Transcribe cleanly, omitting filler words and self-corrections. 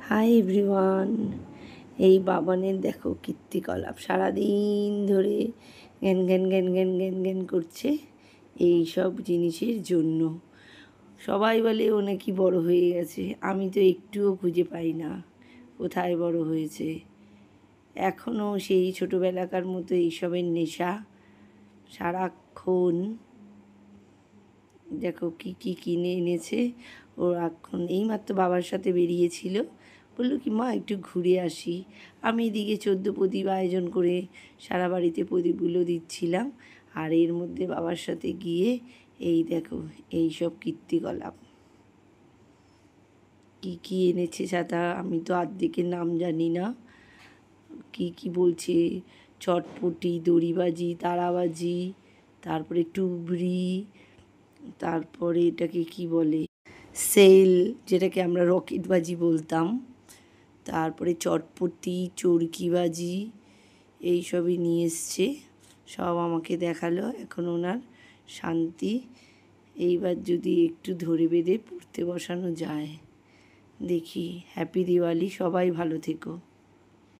Hi everyone. এই বাবানের দেখো কীর্তিকলাপ, সারাদিন ধরে জ্ঞান জ্ঞান জ্ঞান জ্ঞান জ্ঞান জ্ঞান করছে এই সব জিনিসের জন্য। সবাই বলে ও নাকি বড় হয়ে গেছে, আমি তো একটুও খুঁজে পাই না কোথায় বড় হয়েছে। এখনও সেই ছোটোবেলাকার মতো এইসবের নেশা সারাক্ষণ। দেখো কি কি কিনে এনেছে ও। এখন এইমাত্র বাবার সাথে বেরিয়েছিল, বললো কি মা একটু ঘুরে আসি। আমি এদিকে 14 প্রদীপ আয়োজন করে সারা বাড়িতে প্রদীপগুলো দিচ্ছিলাম, আর এর মধ্যে বাবার সাথে গিয়ে এই দেখো এই সব কীর্তিকলাপ। কি কি এনেছে ছাতা, আমি তো আর্ধেকের নাম জানি না। কি কি বলছে, চটপটি, দড়িবাজি, তারাবাজি, তারপরে টুবড়ি, তারপরে এটাকে কি বলে, সেল, যেটাকে আমরা রকেটবাজি বলতাম, তারপরে চটপটি, চরকিবাজি, এইসবই নিয়ে এসছে। সব আমাকে দেখালো। এখন ওনার শান্তি, এইবার যদি একটু ধরে বেঁধে পড়তে বসানো যায়। দেখি। হ্যাপি দিওয়ালি, সবাই ভালো থেকো।